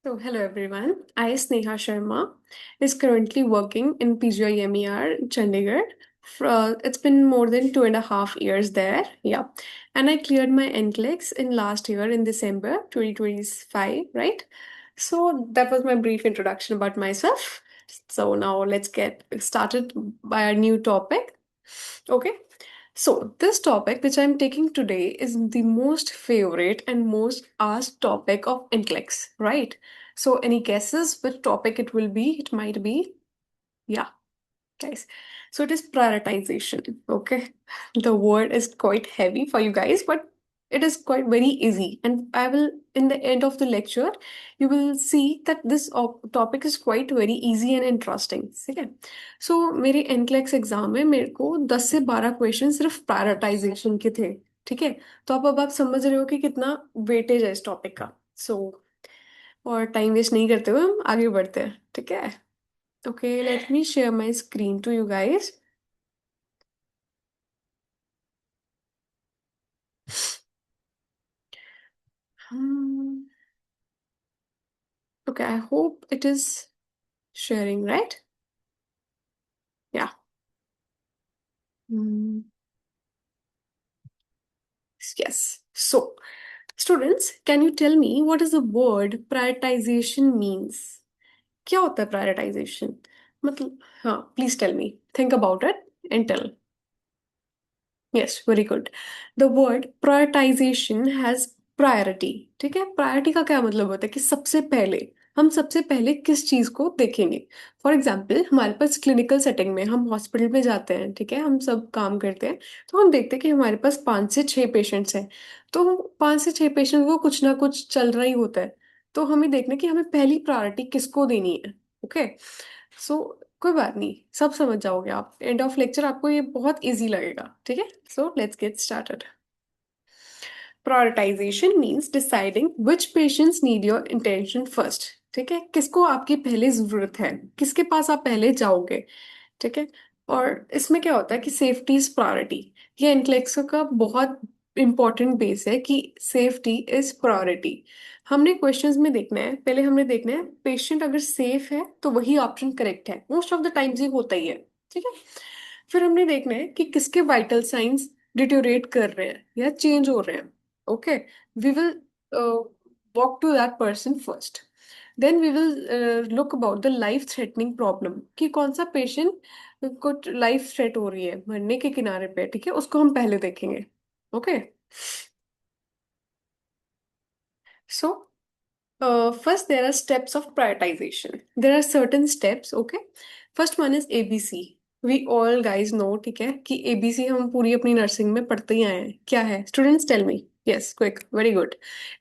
So, hello everyone. I, Sneha Sharma, is currently working in PGIMER, Chandigarh. It's been more than 2.5 years there. Yeah. And I cleared my NCLEX in last year in December 2025, right? So, that was my brief introduction about myself. So, now let's get started by our new topic. Okay. So, this topic which I'm taking today is the most favorite and most asked topic of NCLEX, right? So, any guesses which topic it will be? It might be, yeah, guys. So, it is prioritization, okay? The word is quite heavy for you guys, but it is quite very easy. And I will, in the end of the lecture, you will see that this topic is quite very easy and interesting. ठीक है? सो मेरे NCLEX exam में मेरे को 10 से 12 question सिर्फ prioritisation के थे। ठीक है, तो अब आप समझ रहे हो कि कितना वेटेज है इस टॉपिक का। सो और टाइम वेस्ट नहीं करते हुए हम आगे बढ़ते हैं। ठीक है, okay, let me share my screen to you guys. Okay, I hope it is sharing right. Yeah yes. So students, can you tell me what is the word prioritisation means? क्या होता है प्रायोरिटाइजेशन? मतलब, हाँ, please tell me, think about it and tell. Yes, very good. The word prioritisation has priority. ठीक है, priority का क्या मतलब होता है कि सबसे पहले हम सबसे पहले किस चीज को देखेंगे। फॉर एग्जाम्पल, हमारे पास क्लिनिकल सेटिंग में हम हॉस्पिटल में जाते हैं, ठीक है, हम सब काम करते हैं, तो हम देखते हैं कि हमारे पास 5 से 6 पेशेंट्स हैं। तो 5 से 6 पेशेंट को कुछ ना कुछ चल रहा ही होता है। तो हमें देखना है कि हमें पहली प्रायोरिटी किसको देनी है। ओके, सो कोई बात नहीं, सब समझ जाओगे आप। एंड ऑफ लेक्चर आपको ये बहुत इजी लगेगा। ठीक है, so let's get started. Prioritisation means deciding which patients need your intention first. ठीक है, किसको आपकी पहले जरूरत है, किसके पास आप पहले जाओगे। ठीक है, और इसमें क्या होता है कि सेफ्टी इज प्रायोरिटी। ये एनक्लेक्सो का बहुत इंपॉर्टेंट बेस है कि सेफ्टी इज प्रायोरिटी। हमने क्वेश्चंस में देखना है, पहले हमने देखना है पेशेंट अगर सेफ है तो वही ऑप्शन करेक्ट है। मोस्ट ऑफ द टाइम्स ये होता ही है। ठीक है, फिर हमने देखना है कि किसके वाइटल साइंस डिटोरेट कर रहे हैं या चेंज हो रहे हैं। Okay, we will walk to that person first. Then we will look about the life threatening problem, कि कौन सा पेशेंट को लाइफ थ्रेट हो रही है, मरने के किनारे पे। ठीक है, उसको हम पहले देखेंगे। Okay, so first there are steps of prioritization. There are certain steps. Okay, first one is ABC. We all guys know, ठीक है, कि ABC हम पूरी अपनी नर्सिंग में पढ़ते ही आए हैं। क्या है students, tell me. Yes, quick, very good.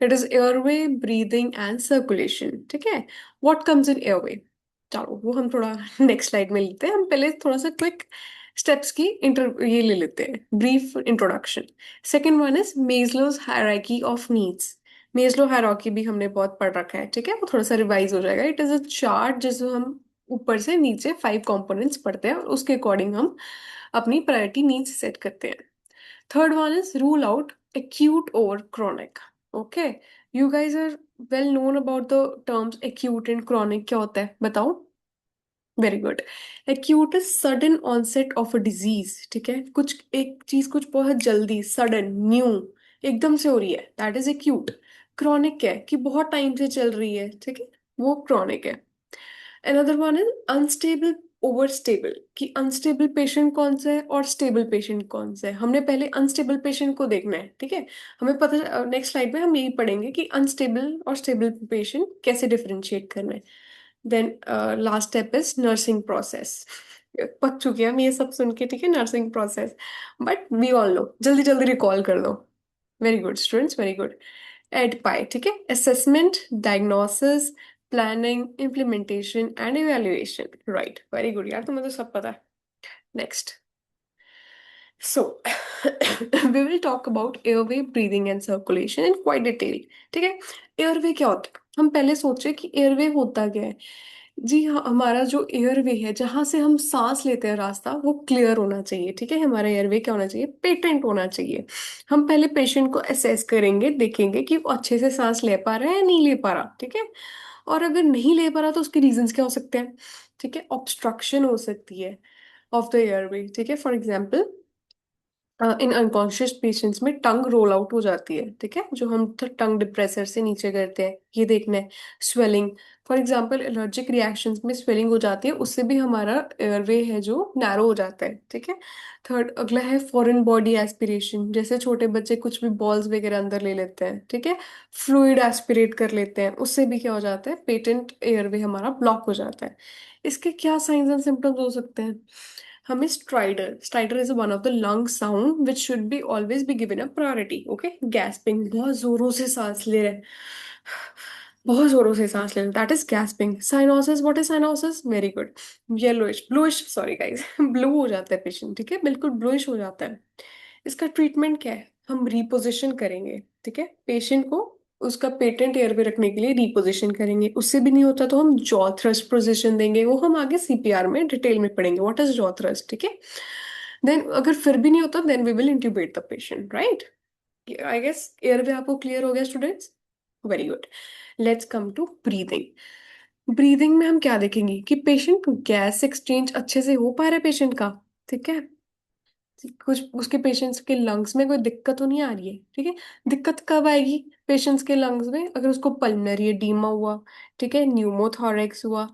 It is airway, breathing and circulation. ठीक है, व्हाट कम्स इन एयरवे? चलो वो हम थोड़ा नेक्स्ट स्लाइड में लेते हैं। हम पहले थोड़ा सा क्विक स्टेप्स की इंटर ये ले लेते हैं, brief introduction. Second one is Maslow's hierarchy of needs. Maslow hierarchy भी हमने बहुत पढ़ रखा है। ठीक है, वो थोड़ा सा रिवाइज हो जाएगा। इट इज अ चार्ट जिसमें हम ऊपर से नीचे 5 कंपोनेंट्स पढ़ते हैं और उसके अकॉर्डिंग हम अपनी प्रायोरिटी नीड्स सेट करते हैं। Third one is rule out acute over chronic. Okay, you guys are well known about the terms acute and chronic. क्या होता है बताओ? Very good. Acute is sudden onset of a disease. ठीक है, कुछ एक चीज कुछ बहुत जल्दी, सडन, न्यू, एकदम से हो रही है, दैट इज एक्यूट। क्रॉनिक है कि बहुत टाइम से चल रही है। ठीक है, वो क्रॉनिक है। Another one is unstable over stable, कि अनस्टेबल पेशेंट कौन सा है और स्टेबल पेशेंट कौन सा है। हमने पहले अनस्टेबल पेशेंट को देखना है। ठीक है, हमें पता, नेक्स्ट स्लाइड में हम यही पढ़ेंगे कि अनस्टेबल और स्टेबल पेशेंट कैसे डिफरेंशिएट करना है। Then last step is nursing process. पक चुके हैं हम ये सब सुन के। ठीक है, nursing process, but we all know, जल्दी जल्दी रिकॉल कर दो। Very good students, very good. ADPIE, ठीक है, assessment, diagnosis, planning, implementation and evaluation. Right, very good यार, तुम्हें तो सब पता है। Next, so we will talk about airway, breathing and circulation in quite detail. ठीक है, एयरवे क्या होता है? हम पहले सोचे कि एयरवे होता क्या है। जी हाँ, हमारा जो एयरवे है, जहां से हम सांस लेते हैं रास्ता, वो क्लियर होना चाहिए। ठीक है, हमारा एयरवे क्या होना चाहिए? पेटेंट होना चाहिए। हम पहले पेशेंट को असेस करेंगे, देखेंगे कि वो अच्छे से सांस ले पा रहा है या नहीं ले पा रहा। ठीक है, और अगर नहीं ले पा रहा तो उसके रीजंस क्या हो सकते हैं? ठीक है, ऑब्स्ट्रक्शन हो सकती है ऑफ द एयरवे। ठीक है, for example in unconscious patients में टंग रोल आउट हो जाती है। ठीक है, जो हम टंग डिप्रेसर से नीचे करते हैं, ये देखना है। Swelling, for example allergic reactions में स्वेलिंग हो जाती है, उससे भी हमारा एयरवे है जो नैरो हो जाता है। ठीक है। थर्ड, अगला है फॉरेन बॉडी एस्पिरेशन, जैसे छोटे बच्चे कुछ भी बॉल्स वगैरह अंदर ले लेते हैं। ठीक है, फ्लूइड एस्पिरेट कर लेते हैं, उससे भी क्या हो जाता है, पेटेंट एयरवे हमारा ब्लॉक हो जाता है। इसके क्या साइंस एंड सिम्टम्स हो सकते हैं? हमें strider is one of the lung sound which should be always be given a priority. Okay, gasping, बहुत जोरों से सांस ले रहे हैं, बहुत जोरों से सांस ले रहे, that is gasping. Cyanosis, what is cyanosis? Very good, yellowish bluish, sorry guys, blue हो जाता है पेशेंट। ठीक है, बिल्कुल ब्लूइश हो जाता है। इसका ट्रीटमेंट क्या है? हम रिपोजिशन करेंगे। ठीक है, पेशेंट को उसका पेटेंट एयर पे रखने के लिए रिपोजिशन करेंगे। उससे भी नहीं होता तो हम जॉ थ्रस्ट पोजिशन देंगे, वो हम आगे सीपीआर में डिटेल में पढ़ेंगे व्हाट इज जॉ थ्रस्ट। ठीक है, देन अगर फिर भी नहीं होता then we will intubate the patient, right? I guess airway आपको क्लियर हो गया students? Very good. Let's come to breathing. Breathing में हम क्या देखेंगे कि पेशेंट गैस एक्सचेंज अच्छे से हो पा रहा है पेशेंट का। ठीक है, कुछ उसके पेशेंट्स के लंग्स में कोई दिक्कत तो नहीं आ रही है। ठीक है, दिक्कत कब आएगी पेशेंट्स के लंग्स में? अगर उसको पल्मनरी एडीमा हुआ, ठीक है, न्यूमोथोरेक्स हुआ,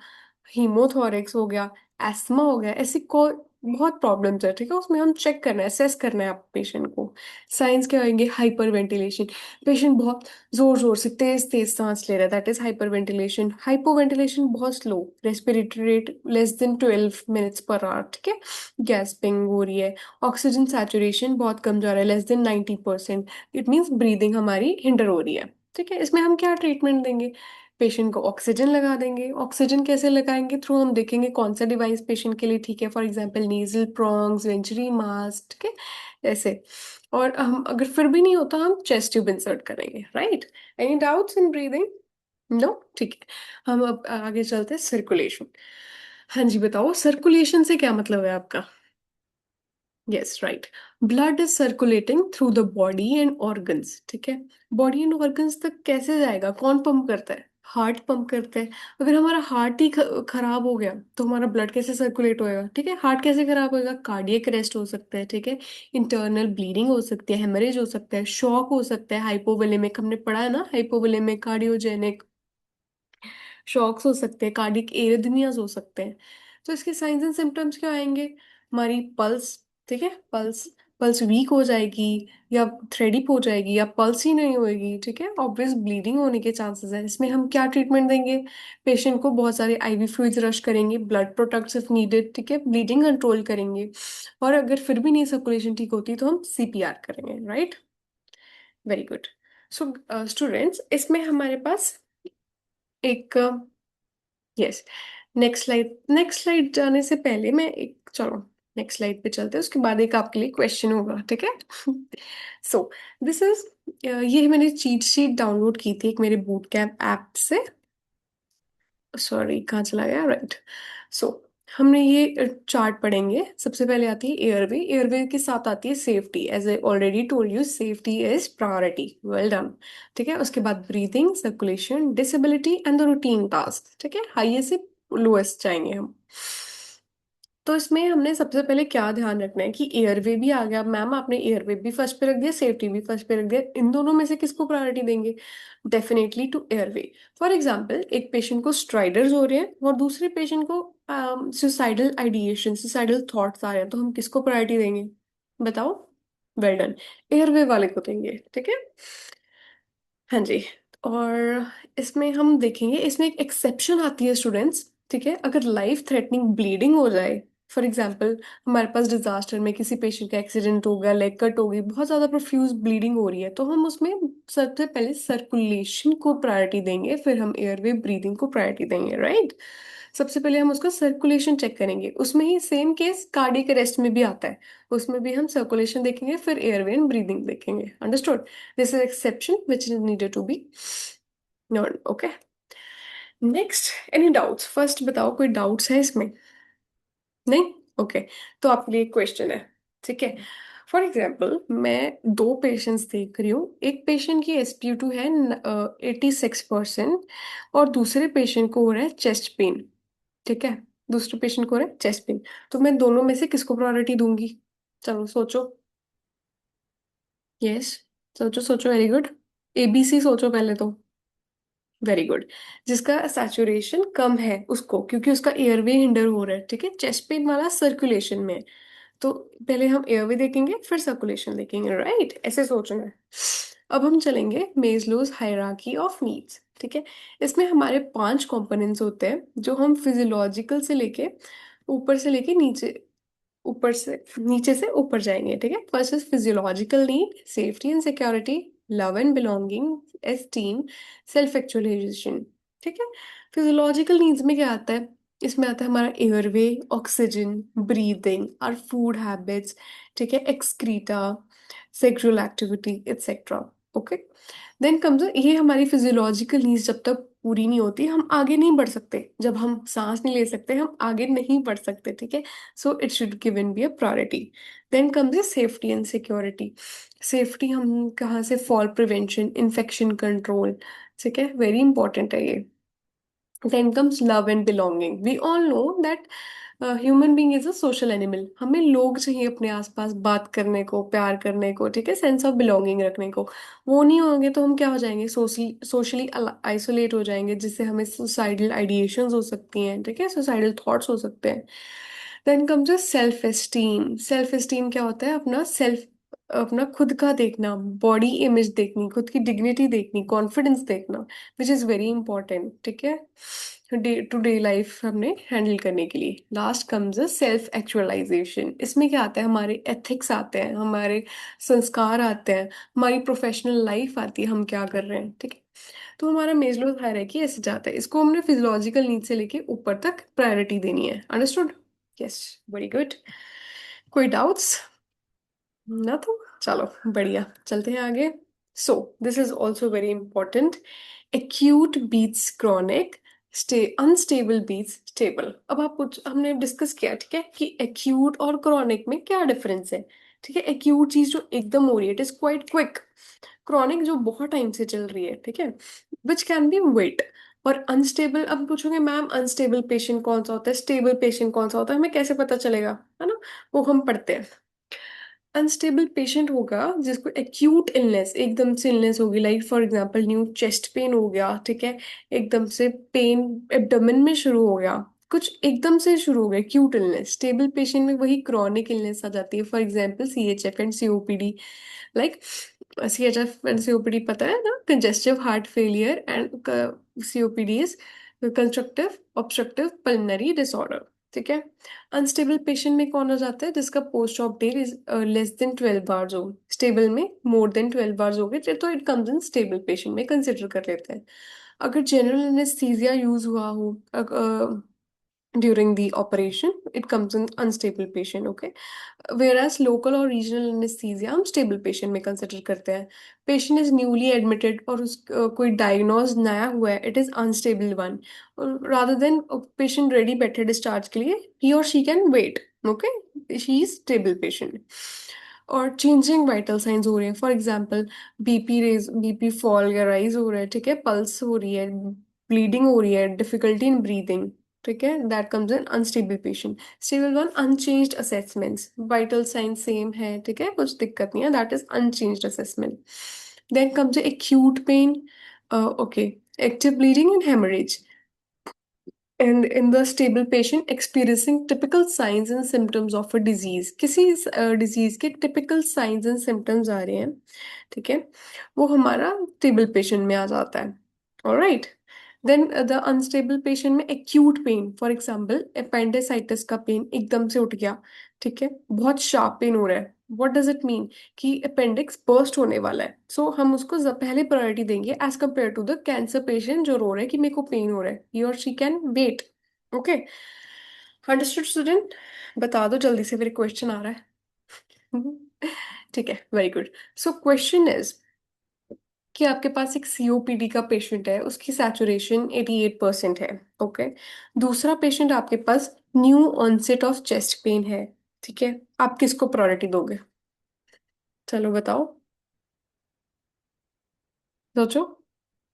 हीमोथोरेक्स हो गया, एस्मा हो गया, ऐसी कोई बहुत प्रॉब्लम्स है। ठीक है, उसमें हम चेक करना है, असेस करना है आप पेशेंट को। साइंस क्या होंगे? हाइपर वेंटिलेशन, पेशेंट बहुत जोर जोर से तेज तेज सांस ले रहा है, that is hyperventilation. Hypoventilation, बहुत slow, respiratory rate less than 12 minutes per hour। ठीक है, गैस्पिंग हो रही है, ऑक्सीजन सैचुरेशन बहुत कम जा रहा है, less than 90%। It means breathing हमारी हिंडर हो रही है। ठीक है, इसमें हम क्या ट्रीटमेंट देंगे? पेशेंट को ऑक्सीजन लगा देंगे। ऑक्सीजन कैसे लगाएंगे? थ्रू हम देखेंगे कौन सा डिवाइस पेशेंट के लिए ठीक है, for example nasal prongs, venturi mask. ठीक है, ऐसे। और हम अगर फिर भी नहीं होता हम चेस्ट ट्यूब इंसर्ट करेंगे, right? Any doubts in breathing? No, ठीक है। हम अब आगे चलते हैं, सर्कुलेशन। हाँ जी, बताओ सर्कुलेशन से क्या मतलब है आपका? Yes, right. Blood is circulating through the body and organs. ठीक है, बॉडी एंड ऑर्गन्स तक कैसे जाएगा? कौन पंप करता है? हार्ट पंप करता है। अगर हमारा हार्ट ही खराब हो गया तो हमारा ब्लड कैसे सर्कुलेट होएगा? ठीक है, हार्ट कैसे खराब होएगा? कार्डियक अरेस्ट हो सकता है। ठीक है, इंटरनल ब्लीडिंग हो सकती है, हेमरेज हो सकता है, शॉक हो सकता है, हाइपोवोलेमिक, हमने पढ़ा है ना, हाइपोवोलेमिक, कार्डियोजेनिक शॉक्स हो सकते हैं, कार्डिक एरिथमियाज हो सकते हैं। तो इसके साइंस एंड सिम्टम्स क्या आएंगे? हमारी पल्स, ठीक है, पल्स पल्स वीक हो जाएगी, या थ्रेडिप हो जाएगी, या पल्स ही नहीं होएगी। ठीक है, ऑब्वियस ब्लीडिंग होने के चांसेस है। इसमें हम क्या ट्रीटमेंट देंगे? पेशेंट को बहुत सारे आईवी फ्लूइड्स रश करेंगे, ब्लड प्रोडक्ट्स इफ नीडेड। ठीक है, ब्लीडिंग कंट्रोल करेंगे। और अगर फिर भी नहीं सर्कुलेशन ठीक होती तो हम सीपीआर करेंगे, right? Very good. So students, इसमें हमारे पास एक, यस, नेक्स्ट स्लाइड जाने से पहले मैं एक, चलो नेक्स्ट स्लाइड पे चलते हैं, उसके बाद एक आपके लिए क्वेश्चन होगा। ठीक है, सो दिस इज, ये मैंने चीट शीट डाउनलोड की थी एक मेरे बूट कैम्प ऐप से। सॉरी, कहाँ चला गया, राइट। सो हमने ये चार्ट पढ़ेंगे। सबसे पहले आती है एयरवे। एयरवे के साथ आती है safety, as I already told you, safety is priority, well done. ठीक है, उसके बाद breathing, circulation, disability and the routine task. ठीक है, हाईएस्ट से लोएस्ट जाएंगे हम। तो इसमें हमने सबसे पहले क्या ध्यान रखना है कि एयरवे भी आ गया, मैम आपने एयरवे भी फर्स्ट पे रख दिया, सेफ्टी भी फर्स्ट पे रख दिया, इन दोनों में से किसको प्रायोरिटी देंगे? Definitely to airway. For example, एक पेशेंट को स्ट्राइडर्स हो रहे हैं और दूसरे पेशेंट को सुसाइडल आइडिएशन, सुसाइडल थॉट्स आ रहे हैं, तो हम किसको प्रायोरिटी देंगे? बताओ। वेल डन, एयरवे वाले को देंगे। ठीक है, हाँ जी। और इसमें हम देखेंगे, इसमें एक एक्सेप्शन आती है स्टूडेंट्स। ठीक है, अगर लाइफ थ्रेटनिंग ब्लीडिंग हो जाए, फॉर एग्जाम्पल हमारे पास डिजास्टर में किसी पेशेंट का एक्सीडेंट हो गया, लेग कट हो गई, बहुत ज्यादा प्रोफ्यूज ब्लीडिंग हो रही है, तो हम उसमें सबसे पहले सर्कुलेशन को प्रायोरिटी देंगे, फिर हम एयरवे ब्रीदिंग को प्रायोरिटी देंगे, राइट? सबसे पहले हम उसका सर्कुलेशन चेक करेंगे। उसमें ही सेम केस कार्डियक अरेस्ट में भी आता है, उसमें भी हम सर्कुलेशन देखेंगे, फिर एयरवे एंड ब्रीदिंग देखेंगे। Understood? This is exception which is needed to be known. Okay, next, any doubts? First बताओ, कोई डाउट्स है इसमें? नहीं? ओके, तो आपके लिए क्वेश्चन है। ठीक है, फॉर एग्जाम्पल मैं दो पेशेंट्स देख रही हूँ, एक पेशेंट की SpO2 है 86% और दूसरे पेशेंट को हो रहा है चेस्ट पेन। ठीक है, दूसरे पेशेंट को हो रहा है चेस्ट पेन। तो मैं दोनों में से किसको प्रायोरिटी दूंगी? चलो सोचो। यस, सोचो सोचो, वेरी गुड। ABC सोचो पहले तो। Very good. जिसका सैचुरेशन कम है उसको, क्योंकि उसका एयरवे हिंडर हो रहा है। ठीक है, चेस्ट पेन वाला सर्कुलेशन में है। तो पहले हम एयरवे देखेंगे फिर सर्कुलेशन देखेंगे, राइट? ऐसे सोचना है। अब हम चलेंगे मेस्लोज हायरार्की ऑफ नीड्स। ठीक है, इसमें हमारे 5 कंपोनेंट्स होते हैं जो हम फिजियोलॉजिकल से लेके ऊपर से लेके नीचे, ऊपर से नीचे से ऊपर जाएंगे। ठीक है, first is physiological need, safety and security, love and belonging, esteem, self actualization. ठीक है, फिजियोलॉजिकल नीड्स में क्या आता है? इसमें आता है हमारा airway, oxygen, breathing, our food habits, ठीक है, excreta, sexual activity etcetera. Okay, then comes, ये हमारी फिजियोलॉजिकल नीड्स जब तक पूरी नहीं होती हम आगे नहीं बढ़ सकते। जब हम सांस नहीं ले सकते हम आगे नहीं बढ़ सकते। ठीक है, so it should given be a priority. Then comes a safety and security. Safety हम कहाँ से? Fall prevention, infection control. ठीक है, वेरी इंपॉर्टेंट है ये। Then comes love and belonging. We all know that human being is a social animal. हमें लोग चाहिए अपने आसपास बात करने को, प्यार करने को, ठीक है, सेंस ऑफ बिलोंगिंग रखने को। वो नहीं होंगे तो हम क्या हो जाएंगे? सोशली आइसोलेट हो जाएंगे, जिससे हमें सुसाइडल आइडिएशंस हो सकती हैं। ठीक है, सुसाइडल थॉट्स हो सकते हैं। Then comes a self esteem. Self esteem क्या होता है? अपना सेल्फ, अपना खुद का देखना, बॉडी इमेज देखनी, खुद की डिग्निटी देखनी, कॉन्फिडेंस देखना, विच इज़ वेरी इंपॉर्टेंट। ठीक है, डे टू डे लाइफ हमने हैंडल करने के लिए। Last comes a self actualization. इसमें क्या आता है? हमारे एथिक्स आते हैं, हमारे संस्कार आते हैं, हमारी प्रोफेशनल लाइफ आती है, हम क्या कर रहे हैं। ठीक है, तो हमारा मेजलो हायरार्की ऐसे जाता है। इसको हमने फिजियोलॉजिकल नीड से लेके ऊपर तक प्रायोरिटी देनी है। अंडरस्टूड? Yes, very good. कोई डाउट्स? ना तो चलो, बढ़िया, चलते हैं आगे। So this is also very important. Acute beats chronic, stay unstable beats stable. अब आप कुछ हमने डिस्कस किया, ठीक है, कि एक्यूट और क्रॉनिक में क्या डिफरेंस है। ठीक है, एक्यूट चीज जो एकदम हो रही है, it is quite quick. Chronic जो बहुत टाइम से चल रही है, ठीक है, विच कैन बी वेट। और अनस्टेबल, अब पूछोगे मैम अनस्टेबल पेशेंट कौन सा होता है, स्टेबल पेशेंट कौन सा होता है, हमें कैसे पता चलेगा? है ना, वो हम पढ़ते हैं। अनस्टेबल पेशेंट होगा जिसको एक्यूट इलनेस, एकदम से इलनेस होगी, like for example new chest pain हो गया। ठीक है, एकदम से पेन एब्डोमेन में शुरू हो गया, कुछ एकदम से शुरू हो गया, एक्यूट इलनेस। स्टेबल पेशेंट में वही क्रॉनिक इलनेस आ जाती है, for example CHF and COPD। Like CHF and COPD पता है ना, congestive heart failure, and COPD is constructive obstructive pulmonary disorder. ठीक है, अनस्टेबल पेशेंट में कौन हो जाता है? जिसका post op date is less than 12 hours हो। स्टेबल में मोर देन 12 आवर्स हो गए तो it comes in stable patient में कंसिडर कर लेते हैं। अगर जनरल एनेस्थीसिया यूज हुआ हो during the operation, it comes in unstable patient. Okay, whereas local और रीजनल एनेस्थीसिया हम स्टेबल पेशेंट में कंसिडर करते हैं। पेशेंट इज न्यूली एडमिटेड और कोई डायग्नोज नया हुआ है, it is unstable one. Rather than patient ready बैठे डिस्चार्ज के लिए, ही और she can wait. Okay, she is stable patient. और चेंजिंग वाइटल साइंस हो रहे हैं, फॉर एग्जांपल बीपी फॉल या राइज हो रहा है, ठीक है, पल्स हो रही है, ब्लीडिंग हो रही है, डिफिकल्टी इन ब्रीदिंग। ठीक है, that comes in unstable patient. Stable one unchanged assessments, vital sign same है, ठीक है, कुछ दिक्कत नहीं है, that is unchanged assessment. Then comes acute pain, okay, active bleeding and haemorrhage, and in the stable patient experiencing typical signs and symptoms of a disease, किसी disease के typical signs and symptoms आ रहे हैं, ठीक है, वो हमारा stable patient में आ जाता है। alright, then the unstable patient में acute pain, for example appendicitis का पेन एकदम से उठ गया, ठीक है, बहुत sharp पेन हो रहा है, what does it mean? कि अपेंडिक्स बर्स्ट होने वाला है, सो हम उसको पहले प्रायोरिटी देंगे as compare to the cancer patient जो रो रहा है कि मेरे को पेन हो रहा है, ही और she can wait. Okay, understood student? बता दो जल्दी से, फिर क्वेश्चन आ रहा है। ठीक है, very good. So question is कि आपके पास एक COPD का पेशेंट है, उसकी सैचुरेशन 88% है। ओके, दूसरा पेशेंट आपके पास new onset of chest pain है। ठीक है, आप किसको प्रायोरिटी दोगे? चलो बताओ, सोचो।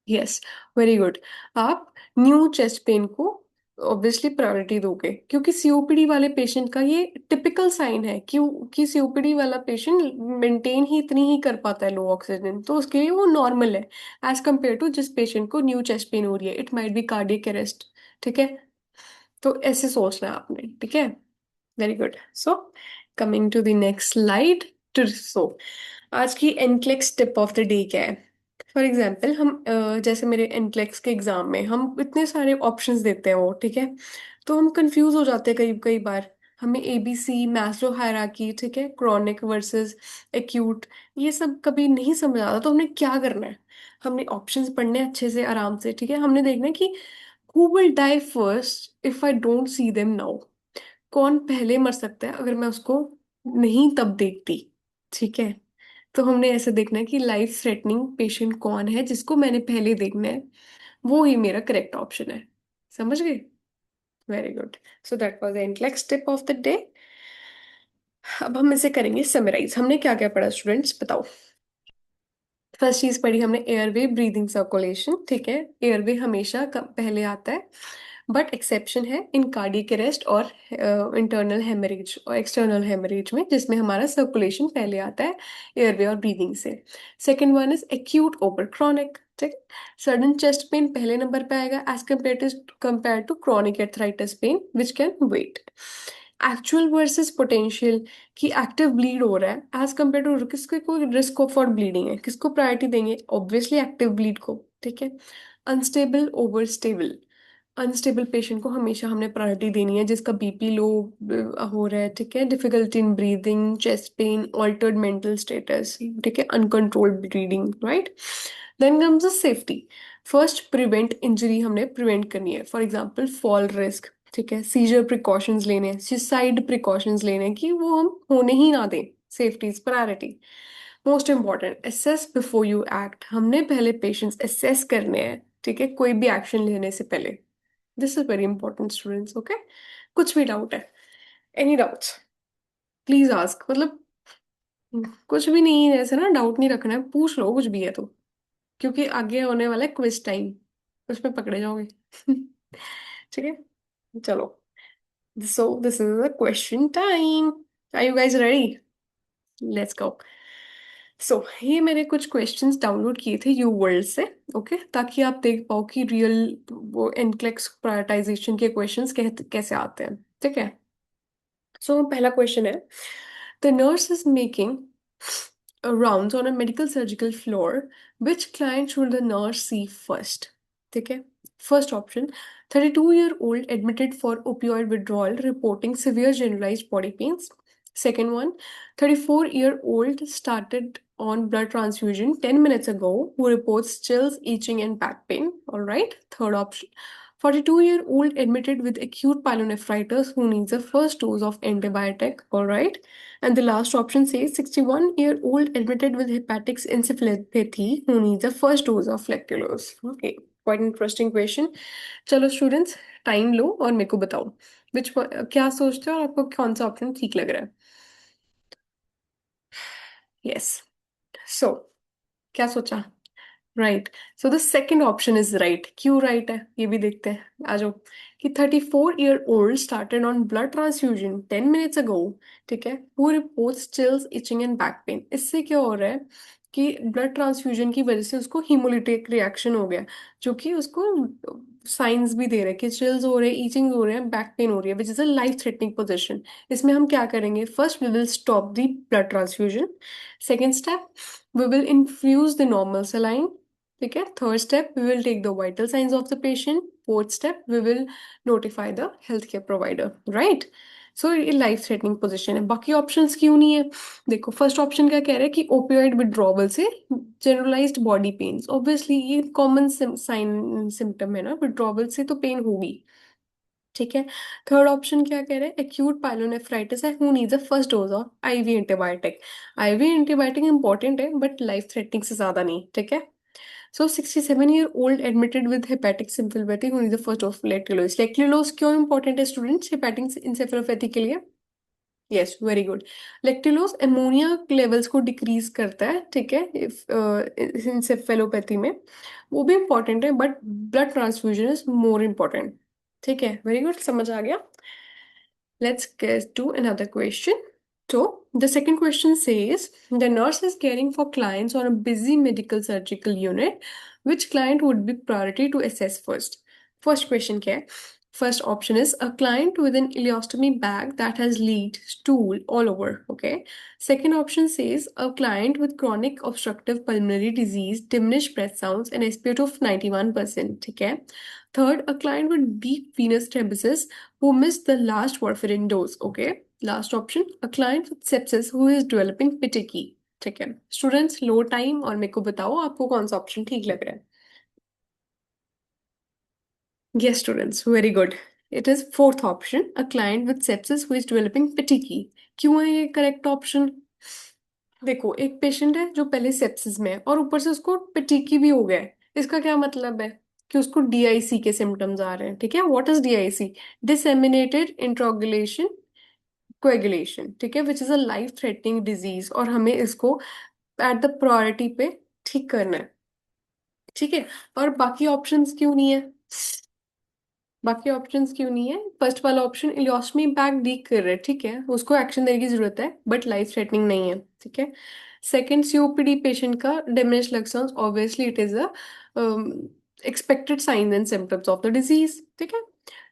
Yes, very good. आप न्यू चेस्ट पेन को ऑब्वियसली प्रायोरिटी दोगे, क्योंकि सीओपीडी वाले पेशेंट का ये टिपिकल साइन है, क्योंकि सीओपीडी वाला पेशेंट मेंटेन ही इतनी ही कर पाता है लो ऑक्सीजन, तो उसके लिए वो नॉर्मल है एज कम्पेयर टू जिस पेशेंट को न्यू चेस्ट पेन हो रही है, it might be cardiac arrest. ठीक है, तो ऐसे सोचना है आपने। ठीक है, very good. So coming to the next slide. So आज की NCLEX tip of the day क्या है? फॉर एग्जाम्पल हम जैसे मेरे एनक्लेक्स के एग्जाम में हम इतने सारे ऑप्शंस देते हैं वो, ठीक है, तो हम कंफ्यूज हो जाते हैं कई कई बार। हमें एबीसी, मैस्लो हायरार्की, ठीक है, क्रॉनिक वर्सेस एक्यूट, ये सब कभी नहीं समझ आता, तो हमने क्या करना है? हमने ऑप्शंस पढ़ने हैं अच्छे से आराम से, ठीक है, हमने देखना है कि who will die first if I don't see them now. कौन पहले मर सकता है अगर मैं उसको नहीं तब देखती। ठीक है, तो हमने ऐसे देखना है कि लाइफ थ्रेटनिंग पेशेंट कौन है जिसको मैंने पहले देखना है, वो ही मेरा करेक्ट ऑप्शन है। समझ गए? Very good. So that was the intellect tip of the day. अब हम इसे करेंगे समराइज। हमने क्या क्या पढ़ा स्टूडेंट्स, बताओ। फर्स्ट चीज पढ़ी हमने एयरवे ब्रीदिंग सर्कुलेशन। ठीक है, एयरवे हमेशा पहले आता है, बट एक्सेप्शन है इन कार्डियक अरेस्ट और इंटरनल हेमरेज और एक्सटर्नल हेमरेज में, जिसमें हमारा सर्कुलेशन पहले आता है एयरवे और ब्रीदिंग से। Second one is acute over chronic. ठीक, सडन चेस्ट पेन पहले नंबर पे आएगा as compare to chronic arthritis pain which can wait. Actual versus potential, कि एक्टिव ब्लीड हो रहा है एज कम्पेयर टू किसके कोई रिस्क ऑफ फॉर ब्लीडिंग है, किसको प्रायोरिटी देंगे? ऑब्वियसली एक्टिव ब्लीड को। ठीक है, unstable over stable, unstable patient को हमेशा हमने प्रायोरिटी देनी है, जिसका बीपी लो हो रहा है, ठीक है, difficulty in breathing, chest pain, altered mental status, ठीक है, uncontrolled breathing, right. Then comes the safety. First prevent injury हमने प्रिवेंट करनी है, फॉर एग्जांपल फॉल रिस्क, ठीक है, सीजर प्रिकॉशंस लेने हैं, सुसाइड प्रिकॉशंस लेने हैं कि वो हम होने ही ना दें। Safety is priority. Most important, assess before you act, हमने पहले पेशेंट्स असेस करने हैं, ठीक है, कोई भी एक्शन लेने से पहले। This is very important students, okay. कुछ भी डाउट है, एनी डाउट्स, प्लीज आस्क, मतलब कुछ भी नहीं है ऐसे ना, डाउट नहीं रखना है, पूछ लो कुछ भी है तो, क्योंकि आगे होने वाला है क्विज टाइम, उसमें पकड़े जाओगे। ठीक है, चलो। So this is the question time. Are you guys ready? Let's go. So ये मैंने कुछ क्वेश्चंस डाउनलोड किए थे यू वर्ल्ड से, ओके, ताकि आप देख पाओ कि रियल वो एनक्लेक्स प्रायोरिटाइजेशन के क्वेश्चंस कैसे आते हैं। ठीक है, सो पहला क्वेश्चन है, the nurse is making rounds on a medical surgical floor, which client should the nurse see first? ठीक है, first option, 32-year-old admitted for opioid withdrawal reporting severe generalized body pains. Second one, 34-year-old started on blood transfusion 10 minutes ago who reports chills, itching and back pain. All right. Third option, 42-year-old admitted with acute pyelonephritis who needs a first dose of antibiotic. All right. And the last option says 61-year-old admitted with hepatic encephalopathy who needs a first dose of lactulose. Okay, quite interesting question. चलो students, time लो और मेरे को बताओ विच, क्या सोचते हो और आपको कौन सा ऑप्शन ठीक लग रहा है? यस, सो क्या सोचा? Right, so the second option is right. क्यों राइट है ये भी देखते हैं, आ जाओ। कि 34-year-old started on blood transfusion 10 minutes अगो, ठीक है, who reports chills, etching and back pain. इससे क्या हो रहा है कि ब्लड ट्रांसफ्यूजन की वजह से उसको हीमोलिटिक रिएक्शन हो गया, जो कि उसको साइंस भी दे रहा है कि चिल्स हो रहे हैं, ईचिंग हो रहे हैं, बैक पेन हो रही है, which is a life threatening position. इसमें हम क्या करेंगे? First we will stop the blood transfusion. Second step, we will infuse the normal saline. ठीक है, third step, we will take the vital signs of the patient. Fourth step, we will notify the health care provider, right. So ये life threatening position है, बाकी options क्यों नहीं है? देखो, first option क्या कह रहा है कि ओपियोइड विड्रॉवल से जनरलाइज्ड बॉडी पेन्स, ऑब्वियसली ये कॉमन साइन सिम्टम है ना, विड्रॉवल से तो पेन होगी। ठीक है, थर्ड ऑप्शन क्या कह रहे हैं? एक्यूट पाइलोनेफ्राइटिस है who needs a first dose of IV antibiotic. IV antibiotic important है बट लाइफ थ्रेटनिंग से ज्यादा नहीं। ठीक है, so 67-year-old admitted with hepatic encephalopathy who needs the first dose of lactulose. Lactulose क्यों इंपॉर्टेंट है students hepatic encephalopathy के लिए? Yes, very good. Lactulose ammonia levels को डिक्रीज करता है, ठीक है, इफ इंसेफेलोपैथी में। वो भी इंपॉर्टेंट है, but blood transfusion is more important. ठीक है, वेरी गुड, समझ आ गया। Let's get to another question. So, the second question says the nurse is caring for clients on a busy medical surgical unit. Which client would be priority to assess first? First question क्या है? First option is a client with an ileostomy bag that has leaked stool all over. Okay. Second option says a client with chronic obstructive pulmonary disease, diminished breath sounds, and SpO2 of 91%. ठीक है. Third, a client with deep venous thrombosis who missed the last warfarin dose. Okay. Last option, a client with sepsis who is developing petechiae. ठीक है, students लो time और मेरे को बताओ आपको कौन सा ऑप्शन ठीक लग रहा है। Yes, students, very good. It is fourth option, a client with sepsis who is developing petechiae. क्यों है ये करेक्ट ऑप्शन? देखो, एक पेशेंट है जो पहले सेप्सिस में है और ऊपर से उसको पेटिकी भी हो गया है। इसका क्या मतलब है? कि उसको डीआईसी के सिम्टम्स आ रहे हैं। ठीक है, what is DIC? Disseminated intravascular coagulation, ठीक है, which is a life threatening disease, और हमें इसको एट द प्रायोरिटी पे ठीक करना है। ठीक है, और बाकी ऑप्शंस क्यों नहीं है? बाकी ऑप्शंस क्यों नहीं है? फर्स्ट वाला ऑप्शन इलियोस्टमी इम्पैक्ट लीक कर रहा है, ठीक है, उसको एक्शन देने की जरूरत है, बट लाइफ थ्रेटनिंग नहीं है। ठीक है। सेकंड, सीओपीडी पेशेंट का diminished lung sounds, obviously it is a expected signs and symptoms of the disease. ठीक है।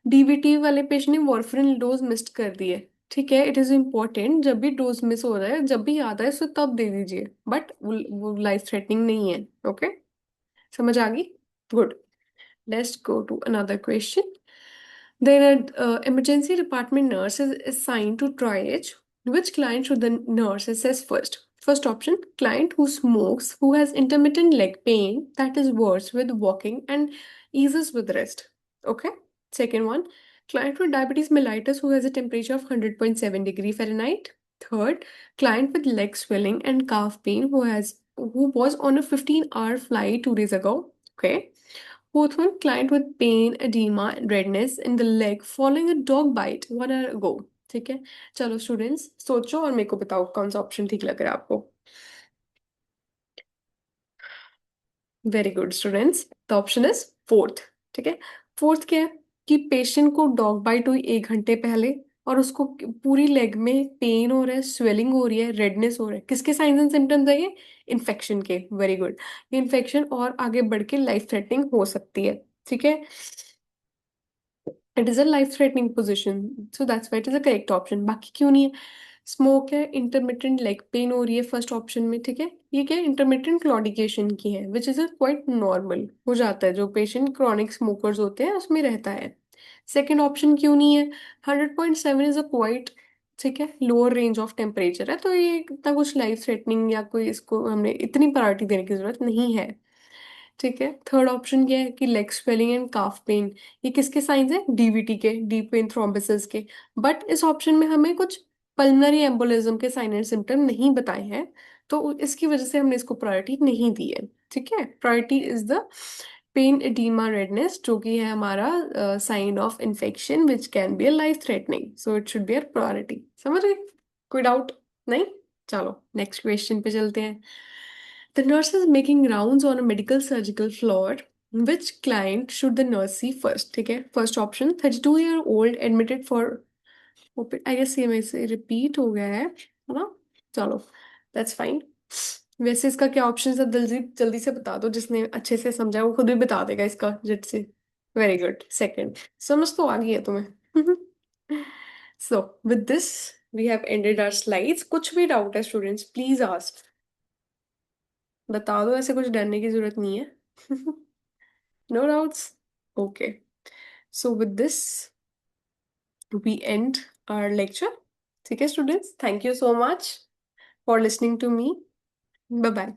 डीवीटी वाले पेशेंट ने वॉर्फरिन डोज मिस कर दी है। ठीक है, इट इज इम्पोर्टेंट, जब भी डोज मिस हो रहा है, जब भी याद है उसको तब दे दीजिए, बट वो लाइफ थ्रेटनिंग नहीं है। ओके, समझ आ गई? Good. Let's go to another question. Then emergency department nurse is assigned to triage. Which client should the nurse assess first? First option, client who smokes, who has intermittent leg pain that is worse with walking and eases with rest. Okay. Second one, client with diabetes mellitus who has a temperature of 100.7 degree Fahrenheit. Third, client with leg swelling and calf pain who was on a 15-hour flight 2 days ago. Okay. Fourth one, client with pain, edema, and redness in the leg following a dog bite 1 hour ago. ठीक है, चलो students सोचो और मेरे को बताओ कौन सा ऑप्शन ठीक लग रहा है आपको। Very good students, the option is fourth. ठीक है, फोर्थ क्या है? कि पेशेंट को डॉग बाइट हुई 1 घंटे पहले और उसको पूरी लेग में पेन हो रहा है, स्वेलिंग हो रही है, रेडनेस हो रहा है। किसके साइंस एंड सिम्टम्स है ये? इन्फेक्शन के। Very good. ये इन्फेक्शन और आगे बढ़ के लाइफ थ्रेटनिंग हो सकती है। ठीक है, it is a life threatening position, so that's why it is a correct option. बाकी क्यों नहीं है? स्मोक है, इंटरमिटेंट लेग पेन हो रही है फर्स्ट ऑप्शन में। ठीक है, ये क्या, इंटरमिटेंट क्लॉडिकेशन की है, which is a quite normal हो जाता है, जो पेशेंट क्रॉनिक स्मोकर्स होते हैं उसमें रहता है। सेकेंड ऑप्शन क्यों नहीं है? 100.7 इज अ क्वाइट, ठीक है, लोअर रेंज ऑफ टेम्परेचर है, तो ये इतना कुछ लाइफ थ्रेटनिंग या कोई इसको हमने इतनी प्रायोरिटी देने की जरूरत नहीं है। ठीक है, थर्ड ऑप्शन क्या है? कि leg swelling and calf pain, ये किसके साइंस है? डीवीटी के, डीप वेन थ्रोम्बोसिस के। बट इस ऑप्शन में हमें कुछ पल्मनरी एम्बोलिज्म के साइन एंड सिम्टम नहीं बताए हैं, तो इसकी वजह से हमने इसको प्रायोरिटी नहीं दी है। ठीक है, priority is the pain, oedema, redness, जो कि है हमारा sign of infection which can be a life threatening, so it should be a priority. समझ गए? कोई डाउट नहीं? चलो नेक्स्ट क्वेश्चन पे चलते हैं। The nurse is making rounds on a medical surgical floor. Which client should the nurse see first? ठीक है, first option 32-year-old admitted for open, I guess ये मेरे से रिपीट हो गया है ना? चलो, that's fine. वैसे इसका क्या ऑप्शन है, जल्दी जल्दी से बता दो, जिसने अच्छे से समझा वो खुद भी बता देगा इसका झट से। Very good, second. समझ तो आ गई है तुम्हें? So with this we have ended our slides. कुछ भी डाउट है स्टूडेंट्स, प्लीज आस्क, बता दो, ऐसे कुछ डरने की जरूरत नहीं है। No doubts? Okay, so with this we end our lecture. ठीक है students, thank you so much for listening to me. Bye bye.